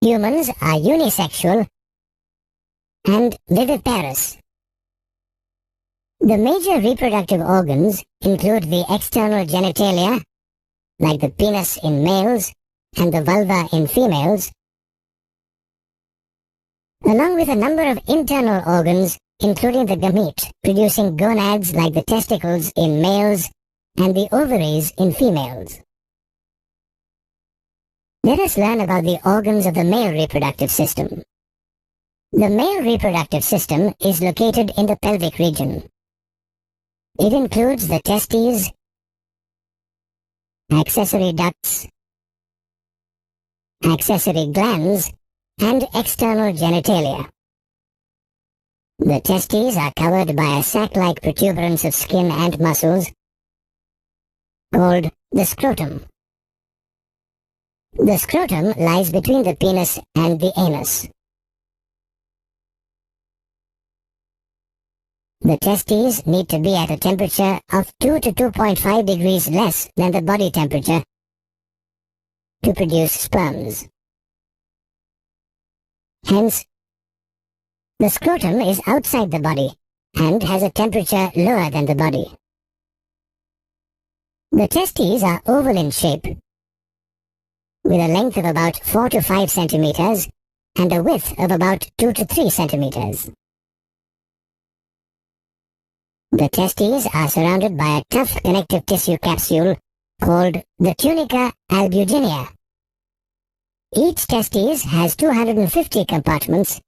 Humans are unisexual and viviparous. The major reproductive organs include the external genitalia, like the penis in males and the vulva in females, along with a number of internal organs including the gamete, producing gonads like the testicles in males and the ovaries in females. Let us learn about the organs of the male reproductive system. The male reproductive system is located in the pelvic region. It includes the testes, accessory ducts, accessory glands, and external genitalia. The testes are covered by a sac-like protuberance of skin and muscles called the scrotum. The scrotum lies between the penis and the anus. The testes need to be at a temperature of 2 to 2.5 degrees less than the body temperature to produce sperms. Hence, the scrotum is outside the body and has a temperature lower than the body. The testes are oval in shape, with a length of about 4 to 5 centimeters and a width of about 2 to 3 centimeters. The testes are surrounded by a tough connective tissue capsule called the tunica albuginea. Each testes has 250 compartments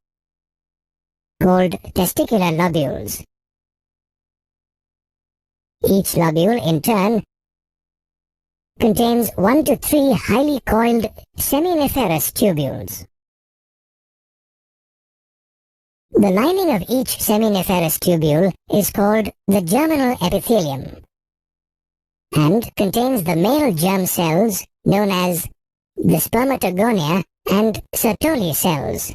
called testicular lobules. Each lobule, in turn, contains 1 to 3 highly coiled seminiferous tubules. The lining of each seminiferous tubule is called the germinal epithelium and contains the male germ cells known as the spermatogonia and Sertoli cells.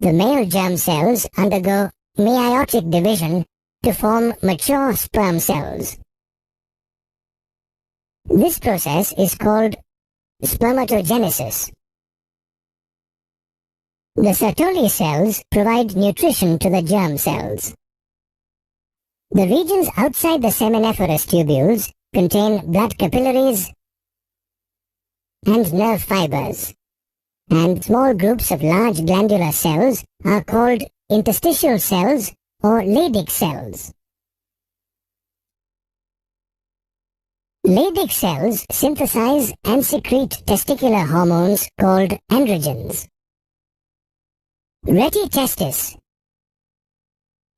The male germ cells undergo meiotic division to form mature sperm cells. This process is called spermatogenesis. The Sertoli cells provide nutrition to the germ cells. The regions outside the seminiferous tubules contain blood capillaries and nerve fibers, and small groups of large glandular cells are called interstitial cells or Leydig cells. Leydig cells synthesize and secrete testicular hormones called androgens. Retitestis,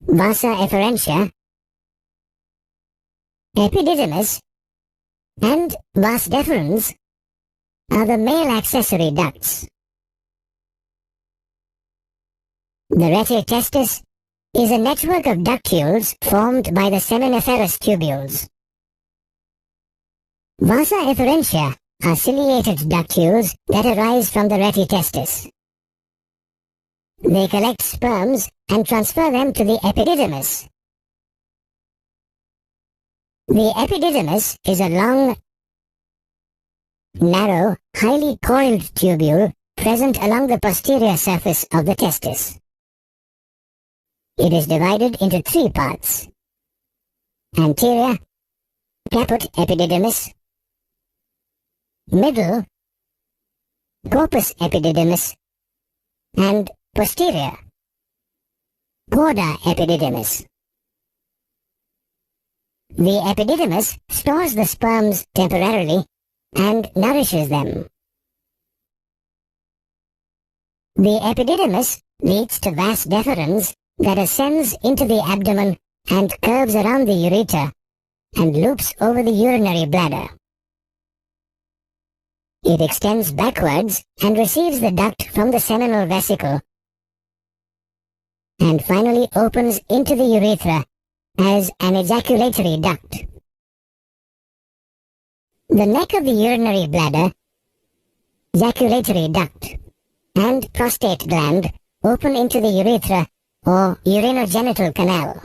vasa efferentia, epididymis, and vas deferens are the male accessory ducts. The retitestis is a network of ductules formed by the seminiferous tubules. Vasa efferentia are ciliated ductules that arise from the retitestis. They collect sperms and transfer them to the epididymis. The epididymis is a long, narrow, highly coiled tubule present along the posterior surface of the testis. It is divided into 3 parts: anterior, caput epididymis; middle, corpus epididymis; and posterior, cauda epididymis. The epididymis stores the sperms temporarily and nourishes them. The epididymis leads to vas deferens that ascends into the abdomen and curves around the ureter and loops over the urinary bladder. It extends backwards and receives the duct from the seminal vesicle and finally opens into the urethra as an ejaculatory duct. The neck of the urinary bladder, ejaculatory duct, and prostate gland open into the urethra or urinogenital canal.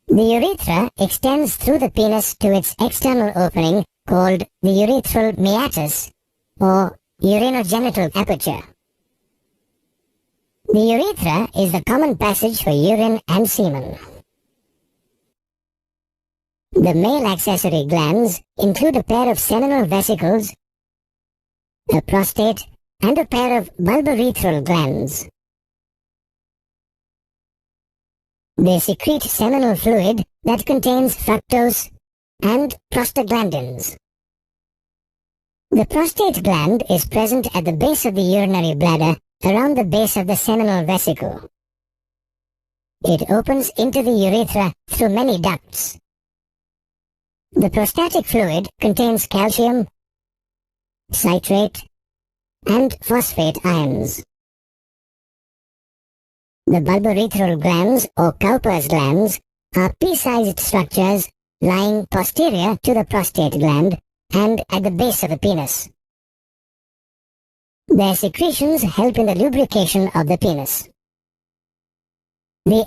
The urethra extends through the penis to its external opening called the urethral meatus or urinogenital aperture. The urethra is the common passage for urine and semen. The male accessory glands include a pair of seminal vesicles, a prostate, and a pair of bulbourethral glands. They secrete seminal fluid that contains fructose and prostaglandins. The prostate gland is present at the base of the urinary bladder around the base of the seminal vesicle. It opens into the urethra through many ducts. The prostatic fluid contains calcium, citrate, and phosphate ions. The bulbourethral glands or Cowper's glands are pea-sized structures lying posterior to the prostate gland and at the base of the penis. Their secretions help in the lubrication of the penis. The